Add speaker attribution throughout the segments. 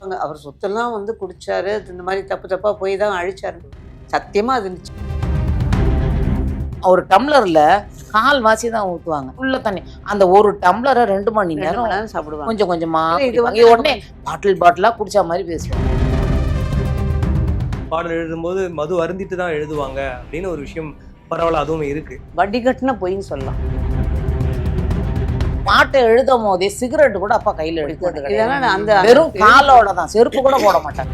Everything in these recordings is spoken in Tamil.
Speaker 1: அவர் சொத்தெல்லாம் வந்து குடிச்சாரு, இந்த மாதிரி தப்பு தப்பா போய் தான் அழிச்சாரு. சத்தியமா அது
Speaker 2: ஒரு டம்ளர்ல கால்வாசி தான் ஊத்துவாங்க உள்ள தண்ணி. அந்த ஒரு டம்ளரை 2 மணி நேரம்
Speaker 1: சாப்பிடுவாங்க.
Speaker 2: கொஞ்சம் கொஞ்சமா
Speaker 1: இது
Speaker 2: இது உடனே பாட்டிலா குடிச்ச மாதிரி பேசுவாங்க.
Speaker 3: பாடல் எழுதும்போது மது அருந்திட்டு தான் எழுதுவாங்க அப்படின்னு ஒரு விஷயம் பரவாயில்ல, அதுவும் இருக்கு.
Speaker 1: வடிகட்டின பொய்ன்னு சொல்லலாம்.
Speaker 2: பாட்டை எழுதும் போதே சிகரெட் கூட அப்பா கையில எடுக்கிறது
Speaker 1: இதெல்லாம்
Speaker 2: கிடையாது.
Speaker 1: அந்த
Speaker 2: வெறும் காலோட தான், செருப்பு கூட போட மாட்டாங்க.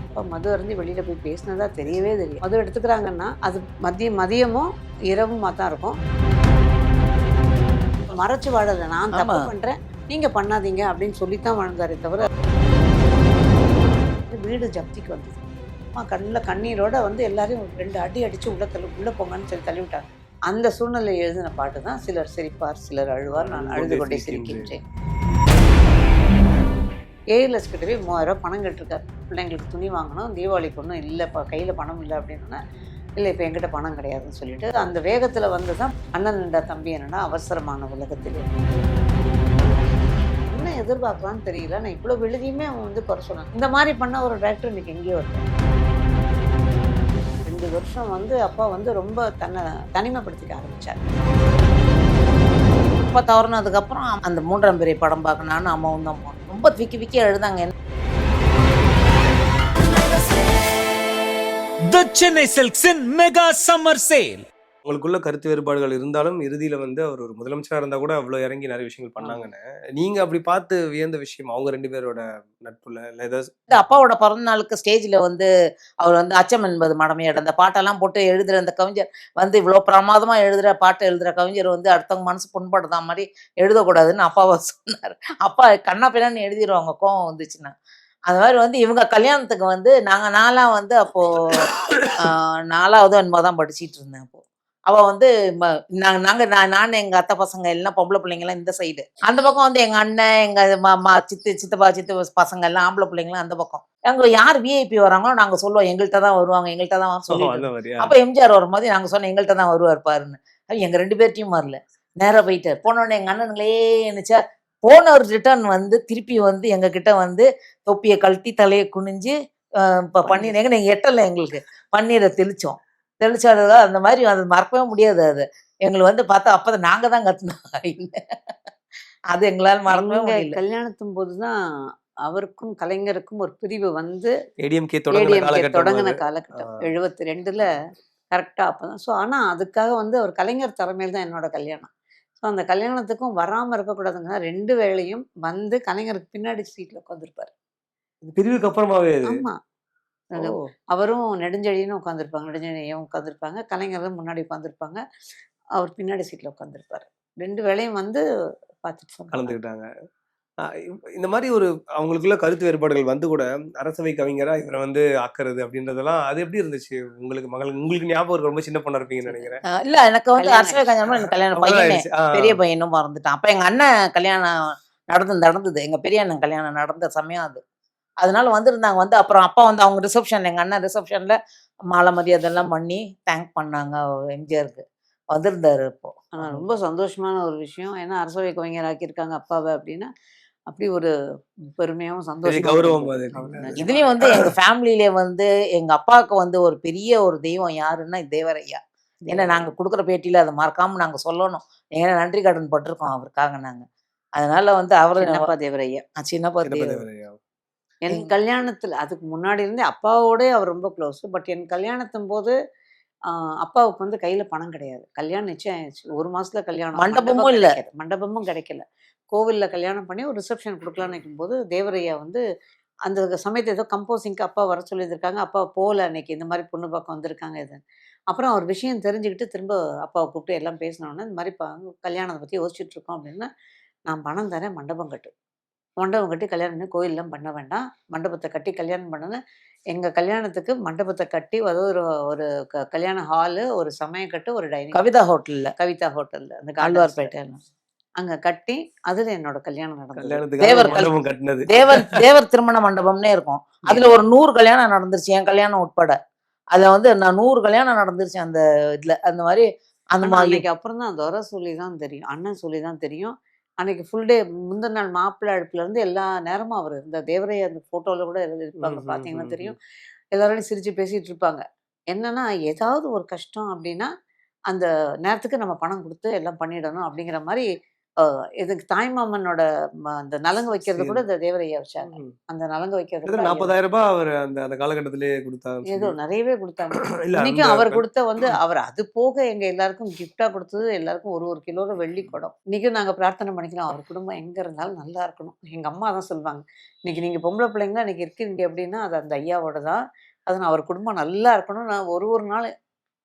Speaker 1: அப்பா மது அருந்தி வெளியில போய் பேசினதா தெரியவே தெரியும். மது எடுத்துக்கிறாங்கன்னா அது மதியமும் இரவுமா தான் இருக்கும். மறைச்சு வாழல, நான் தப்பு பண்றேன் நீங்க பண்ணாதீங்க அப்படின்னு சொல்லித்தான் வாழ்ந்தாரே தவிர. வீடு ஜப்திக்கு வந்தது. அம்மா கண்ணில் கண்ணீரோட வந்து எல்லாரையும் 2 அடி அடிச்சு உள்ள போங்கன்னு சொல்லி தள்ளி விட்டாங்க. அந்த சூழ்நிலை எழுதின பாட்டு தான் சிலர் சிரிப்பார் சிலர் அழுவார், நான் அழுது கொண்டே சிரிக்கின்றேன். ஏஎல்எஸ் கிட்டவே 3000 பணம் கேட்டிருக்காரு. பிள்ளைங்களுக்கு துணி வாங்கணும், தீபாவளிக்கு ஒன்றும் இல்லைப்பா கையில் பணம் இல்லை அப்படின்னா, இல்லை இப்போ என்கிட்ட பணம் கிடையாதுன்னு சொல்லிட்டு அந்த வேகத்தில் வந்து தான் அண்ணன் நின்றா தம்பி என்னன்னா அவசரமான உலகத்தில் என்ன எதிர்பார்க்கலான்னு தெரியல. நான் இவ்வளோ எழுதியுமே அவன் வந்து குறை சொன்னான். இந்த மாதிரி பண்ண ஒரு டைரக்டர் இன்னைக்கு எங்கேயோ வருது. 2 வருஷம் வந்து அப்பா வந்து ரொம்ப தன்னை தனிமைப்படுத்திக்க ஆரம்பிச்சார்.
Speaker 2: அப்பா தவறுனதுக்கு அப்புறம் அந்த 3ஆம் பிறை படம் பார்க்கணும்னு அம்மாவும் தான் போனோம். ரொம்ப Vicky எழுதாங்க.
Speaker 4: The Chennai Silks in Mega Summer Sale.
Speaker 3: உங்களுக்குள்ள கருத்து வேறுபாடுகள் இருந்தாலும் இறுதியில வந்து அவர் ஒரு முதலமைச்சரா இருந்தா கூட அவ்வளவு இறங்கி நிறைய விஷயங்கள் பண்ணாங்கன்னு நீங்க அப்படி பார்த்து வியந்த விஷயம் அவங்க 2 பேரோட நட்புல இல்ல ஏதாவது?
Speaker 2: அப்பாவோட பிறந்த நாளுக்கு ஸ்டேஜ்ல வந்து அவர் வந்து அச்சம் என்பது மடமையாடு அந்த பாட்டெல்லாம் போட்டு எழுதுற அந்த கவிஞர் வந்து இவ்வளவு பிரமாதமா பாட்டை எழுதுற கவிஞர் வந்து அடுத்தவங்க மனசு புண்படுற மாதிரி எழுதக்கூடாதுன்னு அப்பாவை சொன்னார். அப்பா கண்ணா பின்னான்னு எழுதிடுவாங்க கோவம் வந்துச்சுன்னா. அது மாதிரி வந்து இவங்க கல்யாணத்துக்கு வந்து நான்லாம் வந்து அப்போ 4ஆவது என்னமோதான் படிச்சுட்டு இருந்தேன். அப்போ அவ வந்து நான் எங்க அத்தை பசங்க எல்லாம் பொம்பளை பிள்ளைங்கலாம் இந்த சைடு, அந்த பக்கம் வந்து எங்க அண்ணன் எங்க சித்தப்பா பசங்க எல்லாம் ஆம்பளை பிள்ளைங்களாம் அந்த பக்கம். அங்க யார் விஐபி வராங்களோ நாங்க சொல்லுவோம் எங்கள்கிட்ட தான் வருவாங்க, எங்கள்கிட்ட தான் சொல்லுவோம். அப்ப எம்ஜிஆர் வரும்போது நாங்க சொன்னோம் எங்கள்கிட்ட தான் வருவார் பாருன்னு. எங்க 2 பேர்ட்டையும் வரல, நேரா போயிட்டார். போனோடனே எங்க அண்ணனுங்களே நினைச்சா போன ஒரு ரிட்டர்ன் வந்து திருப்பி வந்து எங்க கிட்ட வந்து தொப்பியை கழட்டி தலையை குனிஞ்சு பன்னீர் நீங்க எட்டல எங்களுக்கு பன்னீரை தெளிச்சோம். தெளிச்சாடுதா அந்த மாதிரி அது மறக்கவே முடியாது. அது எங்களுக்கு வந்து பார்த்தா அப்பதான் நாங்க தான் கத்துனோம். அது எங்களால் மறக்கவே முடியல.
Speaker 1: கல்யாணத்தும் போதுதான் அவருக்கும் கலைஞருக்கும் ஒரு பிரிவு வந்து
Speaker 3: ஏடிஎம்கே
Speaker 1: தொடங்கின காலகட்டம் 72ல கரெக்டா அப்பதான். ஸோ ஆனா அதுக்காக வந்து அவர் கலைஞர் தலைமையில் தான் என்னோட கல்யாணம். ஸோ அந்த கல்யாணத்துக்கும் வராம இருக்கக்கூடாதுங்க. 2 வேளையும் வந்து கலைஞருக்கு பின்னாடி சீட்ல உட்காந்துருப்பாரு.
Speaker 3: பிரிவுக்கு அப்புறமாவே?
Speaker 1: ஆமா, அவரும் நெடுஞ்செழியனும் உட்காந்துருப்பாங்க, நெடுஞ்செழியும் உட்காந்துருப்பாங்க, கலைஞரும் முன்னாடி உட்காந்துருப்பாங்க, அவர் பின்னாடி சீட்ல உட்காந்துருப்பாரு. 2 வேளையும் வந்து பார்த்துட்டு
Speaker 3: கலந்துக்கிட்டாங்க. இந்த மாதிரி ஒரு அவங்களுக்குள்ள கருத்து வேறுபாடுகள் வந்து கூட அரசவை கவிஞரா இவரை வந்து ஆக்குறது அப்படின்றதெல்லாம் அது எப்படி இருந்துச்சு உங்களுக்கு? உங்களுக்கு ஞாபகம் இருக்கு, ரொம்ப சின்ன பொண்ணா இருப்பீங்கன்னு நினைக்கிறேன்.
Speaker 2: இல்ல எனக்கு வந்து அரசவை கல்யாணம் எனக்கு கல்யாணம் பையனே பெரிய பையனும் மறந்துட்டான். அப்ப எங்க அண்ணன் கல்யாணம் நடந்தது, எங்க பெரிய அண்ணன் கல்யாணம் நடந்த சமயம் அது. அதனால வந்திருந்தாங்க. வந்து அப்புறம் அப்பா வந்து அவங்க ரிசப்ஷன் எங்க அண்ணன் ரிசப்ஷன்ல மாலை மரியாதைலாம் பண்ணி தேங்க் பண்ணாங்க எம்ஜிஆருக்கு. வந்திருந்தாரு. இப்போ
Speaker 1: ரொம்ப சந்தோஷமான ஒரு விஷயம். ஏன்னா அரசவை கவிஞர் ஆக்கியிருக்காங்க அப்பாவை அப்படின்னா அப்படி ஒரு பெருமையாகவும் சந்தோஷம்.
Speaker 2: இதுலயும் வந்து எங்க ஃபேமிலியிலே வந்து எங்க அப்பாவுக்கு வந்து ஒரு பெரிய ஒரு தெய்வம் யாருன்னா தேவரையா. ஏன்னா நாங்க கொடுக்குற பேட்டியில அதை மறக்காம நாங்க சொல்லணும். ஏன்னா நன்றி கடன் பட்டிருக்கோம் அவருக்காக நாங்க. அதனால வந்து அவரு
Speaker 1: சின்னப்பா தேவரையா.
Speaker 2: சின்னப்பா தேவரையா
Speaker 1: என் கல்யாணத்துல அதுக்கு முன்னாடி இருந்தே அப்பாவோட அவர் ரொம்ப க்ளோஸ். பட் என் கல்யாணத்தும் போது அப்பாவுக்கு வந்து கையில பணம் கிடையாது. கல்யாணம் நிச்சயம் ஆயிடுச்சு. 1 மாசத்துல கல்யாணம்.
Speaker 2: மண்டபமும் இல்ல,
Speaker 1: மண்டபமும் கிடைக்கல. கோவில்ல கல்யாணம் பண்ணி ஒரு ரிசப்ஷன் கொடுக்கலான்னு நினைக்கும்போது தேவரையா வந்து அந்த சமயத்தை ஏதோ கம்போசிங்க்கு அப்பா வர சொல்லியிருக்காங்க. அப்பா போகல அன்னைக்கு, இந்த மாதிரி பொண்ணு பார்க்க வந்திருக்காங்க இது. அப்புறம் அவர் விஷயம் தெரிஞ்சுக்கிட்டு திரும்ப அப்பாவை கூப்பிட்டு எல்லாம் பேசினோன்னே இந்த மாதிரி கல்யாணத்தை பற்றி யோசிச்சுட்டு இருக்கோம் அப்படின்னா, நான் பணம் தரேன், மண்டபம் கட்டி கல்யாணம் பண்ணி கோயிலெலாம் பண்ண வேண்டாம், மண்டபத்தை கட்டி கல்யாணம் பண்ணுன்னு. எங்கள் கல்யாணத்துக்கு மண்டபத்தை கட்டி அதாவது ஒரு கல்யாண ஹாலு, ஒரு சமயக்கட்டு, ஒரு டைனிங்,
Speaker 2: கவிதா ஹோட்டலில் அந்த
Speaker 1: ஆழ்வார்பேட்டையில் அங்கே கட்டி அதில் என்னோட கல்யாணம் நடந்தது.
Speaker 2: தேவர் திருமண மண்டபம்னே இருக்கும். அதுல ஒரு 100 கல்யாணம் நடந்துருச்சு, என் கல்யாணம் உட்பட. அதுல வந்து நான் 100 கல்யாணம் நடந்துருச்சு அந்த இதுல. அந்த மாதிரி
Speaker 1: அந்த மாதிரிக்கு அப்புறம் தான் துரை சொல்லி தான் தெரியும், அண்ணன் சொல்லி தான் தெரியும். அன்னைக்கு ஃபுல் டே முந்தின நாள் மாப்பிள்ளை அடுப்புலேருந்து எல்லா நேரமும் அவர் இந்த தேவரையா அந்த ஃபோட்டோவில் கூட இருப்பாங்க, பார்த்தீங்கன்னா தெரியும். எல்லாரோடையும் சிரித்து பேசிகிட்டு இருப்பாங்க. என்னன்னா ஏதாவது ஒரு கஷ்டம் அப்படின்னா அந்த நேரத்துக்கு நம்ம பணம் கொடுத்து எல்லாம் பண்ணிடணும் அப்படிங்கிற மாதிரி இதுக்கு தாய்மாமனோட அந்த நலங்கு வைக்கிறது கூட இந்த தேவரையா வச்சாங்க. அந்த நலங்கு வைக்கிறது கூட
Speaker 3: 40,000 ரூபாய் அவர் அந்த அந்த காலகட்டத்திலேயே கொடுத்தாரு.
Speaker 1: ஏதோ நிறையவே கொடுத்தாங்க.
Speaker 3: இல்ல
Speaker 1: இன்னைக்கும்
Speaker 3: அந்த
Speaker 1: அவர் கொடுத்த வந்து அவர் அது போக எங்க எல்லாருக்கும் கிஃப்டா கொடுத்தது எல்லாருக்கும் ஒரு கிலோல வெள்ளி குடம். இன்னைக்கும் நாங்க பிரார்த்தனை பண்ணிக்கிறோம் அவர் குடும்பம் எங்க இருந்தாலும் நல்லா இருக்கணும். எங்க அம்மா தான் சொல்லுவாங்க, இன்னைக்கு நீங்க பொம்பளை பிள்ளைங்களா இன்னைக்கு இருக்கீங்க அப்படின்னா அது அந்த ஐயாவோட தான். அது அவர் குடும்பம் நல்லா இருக்கணும். நான் ஒரு நாள்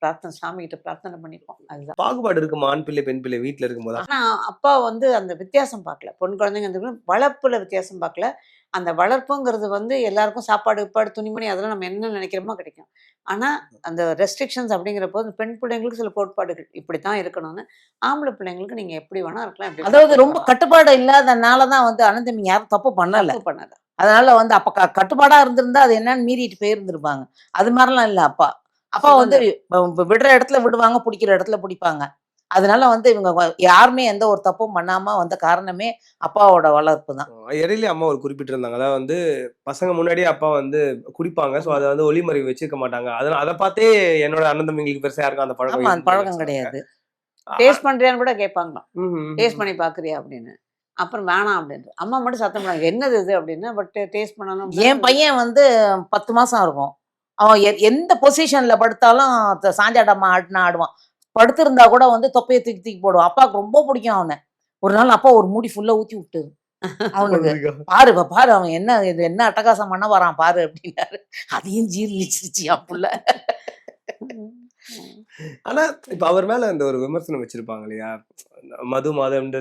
Speaker 1: பிரார்த்தனை சாமி கிட்ட பிரார்த்தனை பண்ணிப்போம். அதுதான்.
Speaker 3: பாகுபாடு இருக்குமா ஆண் பிள்ளை பெண் பிள்ளை வீட்டுல இருக்கும்போது?
Speaker 1: ஆனா அப்பா வந்து அந்த வித்தியாசம் பார்க்கல. பொன் குழந்தைங்க அந்த வளர்ப்புல வித்தியாசம் பார்க்கல. அந்த வளர்ப்புங்கிறது வந்து எல்லாருக்கும் சாப்பாடு, உப்பாடு, துணிமணி அதெல்லாம் நம்ம என்ன நினைக்கிறோமோ கிடைக்கும். ஆனா அந்த ரெஸ்ட்ரிக்ஷன்ஸ் அப்படிங்கிற போது பெண் பிள்ளைங்களுக்கு சில கோட்பாடுகள் இப்படித்தான் இருக்கணும்னு. ஆம்பளை பிள்ளைங்களுக்கு நீங்க எப்படி வேணா இருக்கலாம். எப்படி
Speaker 2: அதாவது ரொம்ப கட்டுப்பாடு இல்லாதனாலதான் வந்து அனந்தமி யாரும் தப்பு பண்ணல.
Speaker 1: பண்ணல.
Speaker 2: அதனால வந்து அப்ப கட்டுப்பாடா இருந்திருந்தா அது என்னன்னு மீறிட்டு போயிருந்திருப்பாங்க. அது மாதிரிலாம் இல்ல அப்பா. அப்பா வந்து விடுற இடத்துல விடுவாங்க, பிடிக்கிற இடத்துல பிடிப்பாங்க. அதனால வந்து இவங்க யாருமே எந்த ஒரு தப்பும் பண்ணாம வந்த காரணமே அப்பாவோட வளர்ப்பு தான்.
Speaker 3: இடையில அம்மா ஒரு குறிப்பிட்டிருந்தாங்க, அதாவது வந்து பசங்க முன்னாடியே அப்பா வந்து குடிப்பாங்க, சோ அதை வந்து ஒளிமறைவு வச்சிருக்க மாட்டாங்க. அதனால அதை பார்த்தே என்னோட அண்ணன் தம்பிங்களுக்கு பெருசா யாருக்கும் அந்த
Speaker 2: ஆமா, அந்த
Speaker 3: பழக்கம்
Speaker 2: பழக்கம் கிடையாது.
Speaker 1: டேஸ்ட் பண்றியான்னு கூட கேட்பாங்க. டேஸ்ட் பண்ணி பாக்குறியா அப்படின்னு. அப்புறம் வேணாம் அப்படின்னு அம்மா மட்டும் சத்தம் பண்ணாங்க, என்னது இது அப்படின்னு. பட் டேஸ்ட் பண்ணணும்.
Speaker 2: என் பையன் வந்து 10 மாசம் இருக்கும். அவன் எந்த பொசிஷன்ல படுத்தாலும் சாஞ்சாட்டம்மா ஆடுனா ஆடுவான். படுத்திருந்தா கூட வந்து தொப்பையை தூக்கி தூக்கி போடுவான். அப்பாவுக்கு ரொம்ப பிடிக்கும் அவனை. ஒரு நாள் அப்பா ஒரு மூடி ஃபுல்லா ஊத்தி விட்டு அவனுக்கு பாரு பாரு அவன் என்ன இது என்ன அட்டகாசம் பண்ண வரான் பாரு அப்படின்னாரு. அதையும் ஜீர்ணிச்சிருச்சு என் புள்ள.
Speaker 3: ஆனா இப்ப அவர் மேல அந்த ஒரு விமர்சனம் வச்சிருப்பாங்க இல்லையா, மது மாதம்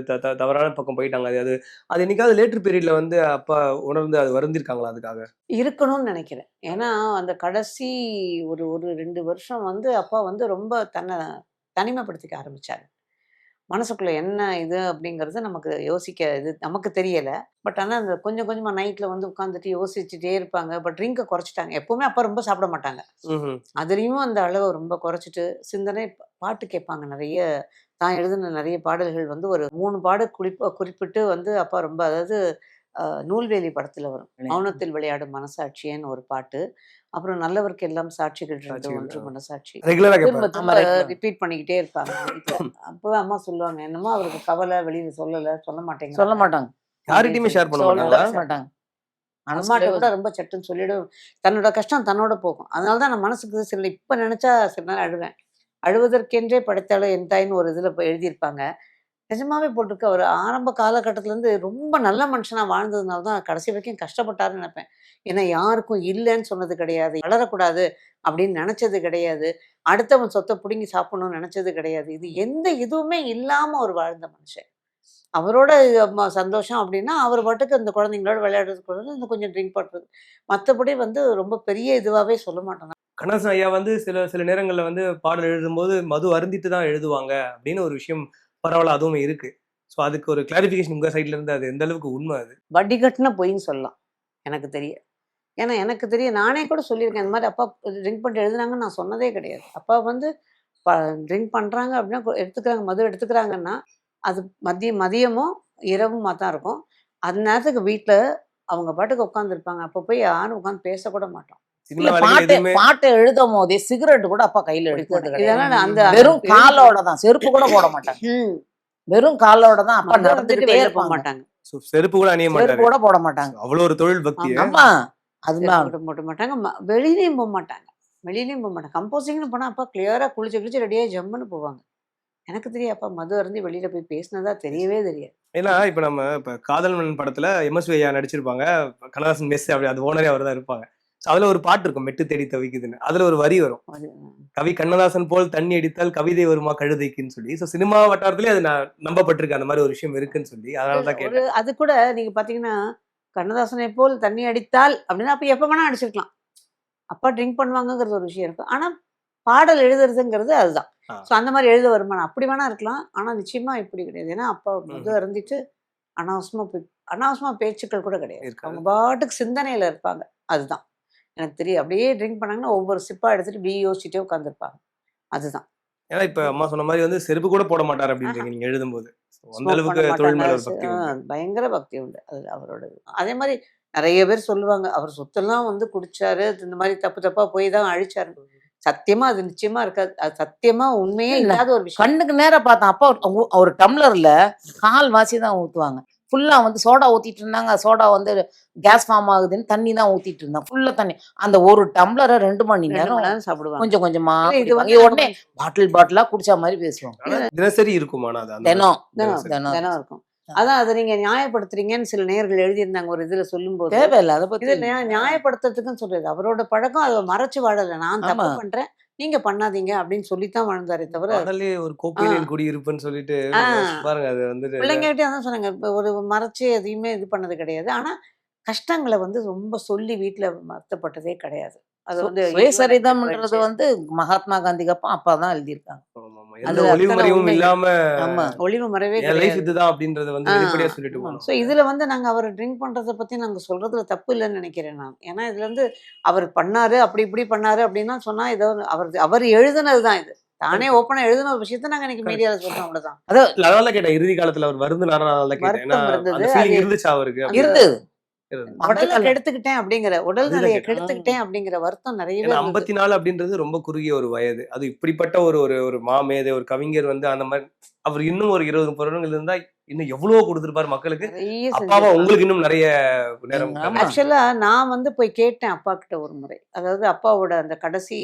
Speaker 3: தவறான பக்கம் போயிட்டாங்க. அது அது என்னைக்காவது லேட்டர் பீரியட்ல வந்து அப்பா உணர்ந்து அது வருந்திருக்காங்களா அதுக்காக?
Speaker 1: இருக்கணும்னு நினைக்கிறேன். ஏன்னா அந்த கடைசி ஒரு 2 வருஷம் வந்து அப்பா வந்து ரொம்ப தன்னை தனிமைப்படுத்திக்க ஆரம்பிச்சாரு. மனசுக்குள்ள என்ன இது அப்படிங்கிறது நமக்கு யோசிக்க இது நமக்கு தெரியல. பட் ஆனா அந்த கொஞ்சம் கொஞ்சமா நைட்ல வந்து உட்காந்துட்டு யோசிச்சுட்டே இருப்பாங்க. பட் ட்ரிங்கை குறைச்சிட்டாங்க. எப்பவுமே அப்பா ரொம்ப சாப்பிட மாட்டாங்க. அதுலயும் அந்த அளவை ரொம்ப குறைச்சிட்டு சிந்தனை பாட்டு கேட்பாங்க. நிறைய தான் எழுதின நிறைய பாடல்கள் வந்து ஒரு 3 பாடு குறிப்பிட்டு வந்து அப்பா ரொம்ப, அதாவது நூல்வேலி படத்துல வரும், மௌனத்தில் விளையாடும் மனசாட்சியன்னு ஒரு பாட்டு. அப்புறம் நல்லவருக்கு எல்லாம் சாட்சிகள் 2 ஒன்று மனசாட்சி. திரும்ப திரும்ப ரிப்பீட் பண்ணிக்கிட்டே இருப்பாங்க. அப்பவே அம்மா சொல்லுவாங்க, என்னமோ அவருக்கு கவலை, வெளியில சொல்ல மாட்டாங்க.
Speaker 3: யார்கிட்டயுமே ஷேர் பண்ண மாட்டாங்க.
Speaker 1: அம்மாட்ட கூட ரொம்ப சட்டுன்னு சொல்லிடும். தன்னோட கஷ்டம் தன்னோட போகும். அதனாலதான் நான் மனசுக்கு சில இப்ப நினைச்சா சில நேரம் அழுவேன். அழுவதற்கென்றே படைத்தாலும் என் தாயின்னு ஒரு இதுல எழுதியிருப்பாங்க. நிஜமாவே போட்டிருக்கு. அவர் ஆரம்ப காலகட்டத்திலேருந்து ரொம்ப நல்ல மனுஷனா வாழ்ந்ததுனால தான் கடைசி வரைக்கும் கஷ்டப்பட்டாருன்னு நினைப்பேன். ஏன்னா யாருக்கும் இல்லைன்னு சொன்னது கிடையாது, வளரக்கூடாது அப்படின்னு நினைச்சது கிடையாது, அடுத்தவன் சொத்தை பிடுங்கி சாப்பிடணும்னு நினைச்சது கிடையாது. இது எந்த இதுவுமே இல்லாம அவர் வாழ்ந்த மனுஷன். அவரோட சந்தோஷம் அப்படின்னா அவர் பாட்டுக்கு அந்த குழந்தைங்களோட விளையாடுறது, இந்த கொஞ்சம் ட்ரிங்க் பண்ணுறது, மற்றபடி வந்து ரொம்ப பெரிய இதுவாகவே சொல்ல மாட்டேன்.
Speaker 3: கண்ணதாசன் ஐயா வந்து சில நேரங்கள்ல வந்து பாடல் எழுதும்போது மது அருந்திட்டு தான் எழுதுவாங்க அப்படின்னு ஒரு விஷயம் பரவாயில்ல, அதுவும் இருக்கு. ஸோ அதுக்கு ஒரு கிளாரிஃபிகேஷன் உங்க சைட்ல இருந்து அது எந்த அளவுக்கு உண்மை? அது
Speaker 1: வட்டி கட்டின பொய்ன்னு சொல்லலாம் எனக்கு தெரிய. ஏன்னா எனக்கு தெரிய நானே கூட சொல்லியிருக்கேன், இந்த மாதிரி அப்பா ட்ரிங்க் பண்ணிட்டு எழுதுனாங்கன்னு நான் சொன்னதே கிடையாது. அப்பா வந்து ட்ரிங்க் பண்ணுறாங்க அப்படின்னா எடுத்துக்கிறாங்க, மது எடுத்துக்கிறாங்கன்னா அது மதியமோ இரவுமா தான் இருக்கும். அந்த நேரத்துக்கு வீட்டில் அவங்க பாட்டுக்கு உட்காந்துருப்பாங்க. அப்போ போய் யாரும் உட்காந்து பேசக்கூட மாட்டோம்.
Speaker 2: பாட்டை எழுதும் போதே சிகரெட் கூட அப்பா கையில எடுத்தது.
Speaker 1: அந்த
Speaker 2: வெறும் காலோட தான், செருப்பு கூட போட மாட்டாங்க. வெறும் காலோட தான் அப்பா நடந்துகிட்டே இருக்க மாட்டாங்க.
Speaker 3: செருப்பு கூட அணிய மாட்டாங்க,
Speaker 2: செருப்பு கூட போட மாட்டாங்க.
Speaker 3: அவ்வளவு ஒரு தொழில் பக்தி.
Speaker 2: ஆமா, அதுதான்
Speaker 1: போட மாட்டாங்க. வெளியிலயும் போக மாட்டாங்க. கம்போசிங்னு போனா அப்பா கிளியரா குளிச்சு ரெடியாக ஜம்முன்னு போவாங்க. எனக்கு தெரியும் அப்பா மது அருந்தி வெளியில போய் பேசினதா தெரியவே தெரியாது.
Speaker 3: ஏன்னா இப்ப நம்ம காதல் மன்னன் படத்துல எம்எஸ்வி ஐயா நடிச்சிருப்பாங்க, கண்ணதாசன் மெஸ் அப்படி அது ஓனரே அவர் தான் இருப்பாங்க. அதுல ஒரு பாட்டு இருக்கும், மெட்டு தேடி தவிக்குதுன்னு. அதுல ஒரு வரி வரும், கவி கண்ணதாசன் போல் தண்ணி அடித்தால் கவிதை வருமா கழுதைக்குன்னு சொல்லி. ஸோ சினிமா வட்டாரத்திலே அது நான் நம்பப்பட்டிருக்கு, அந்த மாதிரி ஒரு விஷயம் இருக்குன்னு சொல்லி. அதனாலதான் கேட்டேன்.
Speaker 1: அது கூட நீங்க பாத்தீங்கன்னா கண்ணதாசனை போல் தண்ணி அடித்தால் அப்படின்னா அப்ப எப்ப வேணா அடிச்சிருக்கலாம். அப்பா ட்ரிங்க் பண்ணுவாங்கிறது ஒரு விஷயம் இருக்கு. ஆனா பாடல் எழுதுறதுங்கிறது அதுதான். ஸோ அந்த மாதிரி எழுத வருமானம் அப்படி வேணா இருக்கலாம். ஆனா நிச்சயமா இப்படி கிடையாது. ஏன்னா அப்பா மது அருந்திட்டு அனாவசியமா பேச்சுக்கள் கூட கிடையாது. அவங்க பாட்டுக்கு சிந்தனையில இருப்பாங்க. அதுதான் எனக்கு தெரியும். அப்படியே ட்ரிங்க் பண்ணாங்கன்னா ஒவ்வொரு சிப்பா எடுத்துட்டு இப்படி யோசிச்சுட்டே உட்காந்துருப்பாங்க. அதுதான்.
Speaker 3: ஏன்னா இப்ப அம்மா சொன்ன மாதிரி வந்து செருப்பு கூட போட மாட்டார் அப்படின்றீங்க நீங்க எழுதும்போது. அந்த
Speaker 1: ஸ்மோக்
Speaker 3: அளவுக்கு
Speaker 1: பண்ண
Speaker 3: தொழில் மேல
Speaker 1: மாட்டாங்க.
Speaker 3: ஒரு பக்தி உண்டு.
Speaker 1: பயங்கர பக்தி உண்டு அதுல அவரோட. அதே மாதிரி நிறைய பேர் சொல்லுவாங்க, அவர் சொத்தெல்லாம் வந்து குடிச்சாரு, இந்த மாதிரி தப்பு தப்பா போய் தான் அழிச்சாரு. சத்தியமா அது நிச்சயமா இருக்காது. அது சத்தியமா உண்மையே
Speaker 2: இல்ல,
Speaker 1: இல்லாத ஒரு விஷயம்.
Speaker 2: கண்ணுக்கு நேரா பார்த்தேன். அப்பா ஒரு டம்ளர்ல கால் வாசி தான் ஊத்துவாங்க. ஃபுல்லா வந்து சோடா ஊத்திட்டு இருந்தாங்க. சோடா வந்து கேஸ் ஃபார்ம் ஆகுதுன்னு தண்ணி தான் ஊத்திட்டு இருந்தாங்க. ஃபுல்லா தண்ணி. அந்த ஒரு டம்ளர 2 மணி
Speaker 1: 2
Speaker 2: நேரம்
Speaker 1: மணி நேரம் சாப்பிடுவாங்க.
Speaker 2: கொஞ்சம் கொஞ்சமா
Speaker 1: இல்ல இது
Speaker 2: குடிப்பாங்க.
Speaker 1: வந்து
Speaker 2: இது
Speaker 1: நாங்க
Speaker 2: உடனே பாட்டில் பாட்டிலா குடிச்ச மாதிரி பேசுவாங்க.
Speaker 3: ஆனா தினசரி இருக்கும். ஆனா அது அந்த
Speaker 2: தினம்
Speaker 1: தினம்
Speaker 3: தினசரி.
Speaker 2: தினம்
Speaker 1: தினம் இருக்கும். அதான் அதை நீங்க நியாயப்படுத்துறீங்கன்னு சில நேயர்கள் எழுதியிருந்தாங்க ஒரு இதுல சொல்லும்போது.
Speaker 2: தேவையில்ல அதை பத்தி.
Speaker 1: இது நியாயப்படுத்துறதுக்குன்னு சொல்றது. அவரோட பழக்கம் அதை மறைச்சு வாழல. நான்
Speaker 2: ஆமா.
Speaker 1: தப்பு பண்றேன், நீங்க பண்ணாதீங்க அப்படின்னு சொல்லித்தான் வாழ்ந்தாரே தவிர.
Speaker 3: பாடலே ஒரு கோப்பினில் குடியிருப்புன்னு சொல்லிட்டு
Speaker 1: ஆ,
Speaker 3: பாருங்க அது வந்துட்டு
Speaker 1: பிள்ளைங்ககிட்டே அதான் சொன்னாங்க. இப்ப ஒரு மறைச்சு எதையுமே இது பண்ணது கிடையாது. ஆனா கஷ்டங்களை வந்து ரொம்ப சொல்லி வீட்டுல வருத்தப்பட்டதே கிடையாது. அது வந்து இறைவன் எனக்கு
Speaker 2: சுயசரிதம்ன்றது
Speaker 1: போயிடுச்சு.
Speaker 2: வந்து மகாத்மா காந்திக்கு அப்பா தான் எழுதியிருக்காங்க.
Speaker 3: ஆமா, ஆமா.
Speaker 1: அது
Speaker 3: எந்த ஒளிவு
Speaker 1: அத்தனை
Speaker 3: மறைவும்
Speaker 1: உண்மைகள்.
Speaker 3: இல்லாம
Speaker 2: ஆமா.
Speaker 1: ஒளிவு மறைவே
Speaker 3: என் லைஃப்
Speaker 1: கிடையாது.
Speaker 3: இதுதான் அப்படின்றத வந்து வெளிப்படையா சொல்லிட்டு
Speaker 1: ஸோ
Speaker 3: போனோம்.
Speaker 1: இதுல வந்து நாங்க அவர் ட்ரிங்க் பண்றத பத்தி நாங்க சொல்றதுல தப்பு இல்லைன்னு நினைக்கிறேன் நான். ஏன்னா இதுல இருந்து அவர் பண்ணாரு, அப்படி இப்படி பண்ணாரு அப்படின்னா சொன்னா ஏதோ அவர் எழுதுனது தான் இது. தானே ஓப்பனா எழுதின ஒரு விஷயத்த நாங்க இன்னைக்கு மீடியால சொல்றோம், அவ்வளவுதான்.
Speaker 2: அதான்
Speaker 3: அதனால தான் கேட்டேன். இறுதி காலத்துல அவர் வருந்துனாரா தான் கேட்டேன். ஏன்னா
Speaker 1: வருத்தம் இருந்தது.
Speaker 3: அந்த
Speaker 1: அது
Speaker 3: ஃபீலிங் இருந்துச்சா அவருக்கு?
Speaker 1: அந்த
Speaker 2: இருந்தது.
Speaker 3: இருந்தது.
Speaker 1: உடலை
Speaker 2: அதுக்கெல்லாம்
Speaker 1: கெடுத்துக்கிட்டேன் அப்படிங்கிற, உடல்
Speaker 3: அதுதான்
Speaker 1: நிலையை
Speaker 3: கேட்டேன்.
Speaker 1: கெடுத்துக்கிட்டேன் அப்படிங்கிற வருத்தம் நிறையவே
Speaker 3: ஏன்னா
Speaker 1: இருந்தது.
Speaker 3: 54 அப்படின்றது ரொம்ப குறுகிய ஒரு வயது. அது இப்படிப்பட்ட ஒரு ஒரு ஒரு மாமேதை, ஒரு கவிஞர் வந்து அந்த மாதிரி அவர் இன்னும் ஒரு 20, 30 வருடங்கள் இருந்தா இன்னும் எவ்வளவோ கொடுத்திருப்பாரு மக்களுக்கு.
Speaker 1: நிறைய
Speaker 3: அப்பாவா
Speaker 1: செஞ்சிருக்காங்க.
Speaker 3: உங்களுக்கு இன்னும் நிறைய நேரம்
Speaker 2: ஆமா.
Speaker 1: ஆக்சுவலா நான் வந்து போய் கேட்டேன் அப்பா கிட்ட ஒரு முறை. அதாவது அப்பாவோட அந்த கடைசி,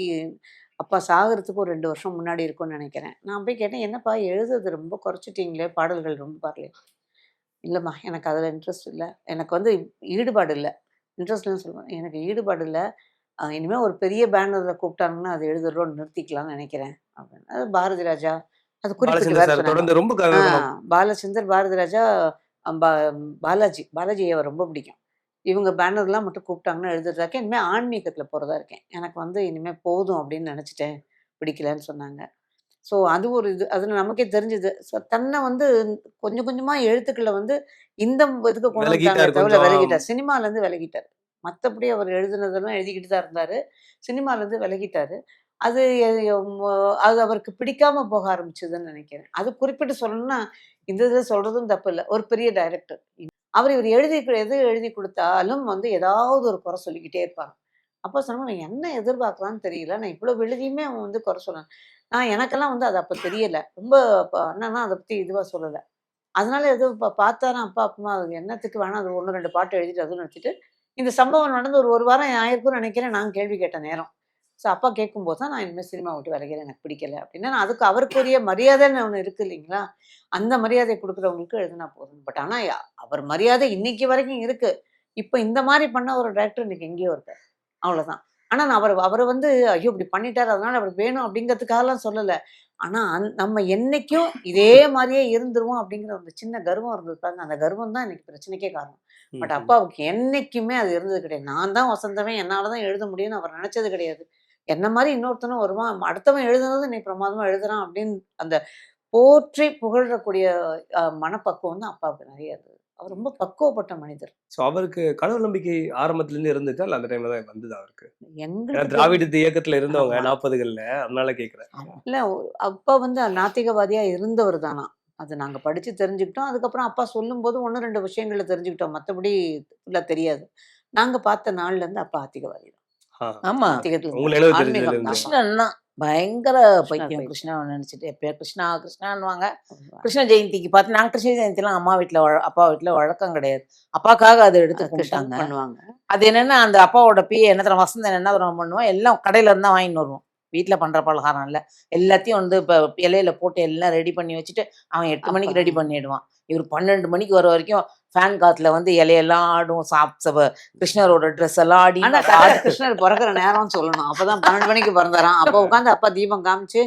Speaker 1: அப்பா சாகறதுக்கு ஒரு 2 வருஷம் முன்னாடி இருக்கும்னு நினைக்கிறேன். நான் போய் கேட்டேன், என்னப்பா எழுதுறது ரொம்ப குறைச்சிட்டீங்களே, பாடல்கள் ரொம்ப பாடல. இல்லம்மா எனக்கு அதுல இன்ட்ரெஸ்ட் இல்ல. எனக்கு வந்து ஈடுபாடு இல்ல. இன்ட்ரெஸ்ட் இல்லன்னு சொல்லுவேன். எனக்கு ஈடுபாடு இல்ல. இனிமே ஒரு பெரிய பேனர்ல கூப்பிட்டாங்கன்னா அது எழுதுறோம்னு நிறுத்திக்கலாம்னு நினைக்கிறேன் அப்படின்னு. அது பாரதி ராஜா அது குறிப்பிட்டு
Speaker 3: பாலச்சந்தர்
Speaker 1: வேற
Speaker 3: சார்
Speaker 1: சொன்னாங்க.
Speaker 3: தொடர்ந்து ரொம்ப
Speaker 1: பாலச்சந்தர், பாரதி ராஜா, பாலாஜியை ரொம்ப பிடிக்கும். இவங்க பேனர்லாம் மட்டும் கூப்பிட்டாங்கன்னா எழுதுறதாக்க இனிமே ஆன்மீகத்துல போறதா இருக்கேன். எனக்கு வந்து இனிமே போதும் அப்படின்னு நினைச்சிட்டேன். பிடிக்கலன்னு சொன்னாங்க. ஸோ அது ஒரு இது. அதுல நமக்கே தெரிஞ்சது. ஸோ தன்னை வந்து கொஞ்சம் கொஞ்சமா எழுத்துக்களை வந்து இந்த இதுக்கு கொண்டு வந்துட்டாங்களே
Speaker 3: விலகிட்டார்
Speaker 1: தவிர
Speaker 3: கொஞ்சம்.
Speaker 1: விலகிட்டார். சினிமால இருந்து விலகிட்டார். மத்தபடி அவர் எழுதுனதெல்லாம் எழுதிக்கிட்டு தான் இருந்தாரு. சினிமால இருந்து விலகிட்டாரு. அது அது அவருக்கு பிடிக்காம போக ஆரம்பிச்சதுன்னு நினைக்கிறேன். அது குறிப்பிட்டு சொல்லணும்னா, இந்த இதுல சொல்றதும் தப்பு இல்ல. ஒரு பெரிய டைரக்டர். இவர் எது எழுதி குடுத்தாலும் வந்து ஏதாவது ஒரு குறை சொல்லிக்கிட்டே இருப்பாங்க. அப்ப சொன்னாங்க, "நீ என்ன எதிர்பார்க்கறான்னு தெரியல. நான் இவ்வளவு எழுதியுமே அவன் வந்து குறை சொல்றான்." எனக்கெல்லாம் வந்து அது அப்ப தெரியல. ரொம்ப அண்ணனா அத பத்தி இதுவா சொல்லல. அதனால ஏதோ பார்த்தாராம் அப்பா, அப்புறமா அது என்னத்துக்கு வேணாம், அது 1, 2 பாட்டு எழுதிட்டு அதுவும் நிறுத்திட்டு, இந்த சம்பவம் நடந்து ஒரு 1 வாரம் ஆயிருக்கும்னு நினைக்கிறேன். நான் கேள்வி கேட்ட நேரம். ஸோ அப்பா கேட்கும்போது தான், "நான் இனிமே சினிமா விட்டு விலகிறேன். எனக்கு பிடிக்கல." அப்படின்னா, நான் அதுக்கு அவருக்குரிய மரியாதைன்னு ஒண்ணு இருக்கு இல்லைங்களா? அந்த மரியாதை குடுக்குறவங்களுக்கு எழுதுனா போதும். பட் ஆனா அவர் மரியாதை இன்னைக்கு வரைக்கும் இருக்கு. இப்ப இந்த மாரி பண்ண ஒரு டைரக்டர் இன்னைக்கு எங்கேயோ இருக்காரு. அவ்வளோதான். ஆனா நான் அவர வந்து ஐயோ! இப்படி பண்ணிட்டாரு, அதனால அவருக்கு வேணும் அப்படிங்கிறதுக்காகலாம் சொல்லல. ஆனா நம்ம என்னைக்கும் இதே மாரியே இருந்துருவோம் அப்படிங்கிற ஒரு சின்ன கர்வம் இருந்தது பாருங்க. அந்த கர்வம் தான் இன்னைக்கு பிரச்சனைக்கே காரணம். பட் அப்பாவுக்கு என்னைக்குமே அது இருந்தது கிடையாது. நான் தான் வசந்தவன், என்னால தான் எழுத முடியும்னு அவர் நினைச்சது கிடையாது. என்ன மாரி இன்னொருத்தனும் வருவான், அடுத்தவன் எழுதுனதும் நீ பிரமாதமா எழுதுறான் அப்படின்னு அந்த போற்றி புகழக்கூடிய மனப்பக்குவம் தான் அப்பாவுக்கு நிறைய இருந்தது. அவர் ரொம்ப பக்குவப்பட்ட மனிதர்.
Speaker 3: சோ அவருக்கு கடவுள் நம்பிக்கை ஆரம்பத்துல இருந்து இருந்துச்சா? இல்ல அந்த டைம்ல தான் வந்ததா அவருக்கு? ஏன்னா
Speaker 1: எங்களுக்கு
Speaker 3: திராவிட இயக்கத்துல இருந்தவங்க
Speaker 1: ஆமா.
Speaker 3: 40கள்ல. அதனால கேட்கிறேன்.
Speaker 1: இல்ல அப்பா வந்து நாத்திகவாதியா இருந்தவர் தானா. அது நாங்க படிச்சு தெரிஞ்சுக்கிட்டோம். அதுக்கப்புறம் அப்பா சொல்லும்போது 1, 2 விஷயங்கள தெரிஞ்சுக்கிட்டோம். மத்தபடி ஃபுல்லா தெரியாது. நாங்க பார்த்த நாள்ல இருந்து அப்பா ஆத்திகவாதி தான்.
Speaker 3: ஆ.
Speaker 2: ஆமா.
Speaker 1: ஆத்திகத்துல
Speaker 3: உங்க
Speaker 1: இருந்தாரு.
Speaker 3: நினைவு தெரிஞ்சதுல
Speaker 1: ஆன்மீகம்
Speaker 3: இருந்து.
Speaker 1: தான்.
Speaker 2: கிருஷ்ணன் தான் பயங்கர
Speaker 1: கிருஷ்ணர்
Speaker 2: பைத்தியம்.
Speaker 1: பைத்தியம்.
Speaker 2: கிருஷ்ணாவை நினைச்சிட்டு எப்பயும் கிருஷ்ணா கிருஷ்ணான்னுவாங்க. கிருஷ்ண ஜெயந்திக்கு பார்த்து நாங்க கிருஷ்ண ஜெயந்திலாம் அம்மா வீட்ல அப்பா வீட்ல வழக்கம் கிடையாது. அப்பாக்காக அதை எடுத்து
Speaker 1: கிருஷ்ணன்
Speaker 2: கும்பிட்டாங்க.
Speaker 1: பண்ணுவாங்க.
Speaker 2: அது என்னன்னா அந்த அப்பாவோட என்ன தரம் வசந்தன் என்ன தரம் பண்ணுவோம், எல்லாம் கடையில இருந்து தான் வாங்கிட்டு வருவோம். வீட்ல பண்ற பலகாரம் இல்ல. எல்லாத்தையும் வந்து இப்ப இலையில போட்டு எல்லாம் ரெடி பண்ணி வச்சுட்டு அவன் 8 மணிக்கு ரெடி பண்ணிடுவான். இவர் 12 மணிக்கு வர வரைக்கும் ஃபேன் காத்துல வந்து இலையெல்லாம் ஆடும். கிருஷ்ணரோட ட்ரெஸ் எல்லாம் ஆடி
Speaker 1: ஆனா கிருஷ்ணர் பிறக்கிற நேரம்னு சொல்லணும். அப்பதான் 12 மணிக்கு பிறந்தாராம். அப்ப உட்காந்து அப்பா தீபம் காமிச்சு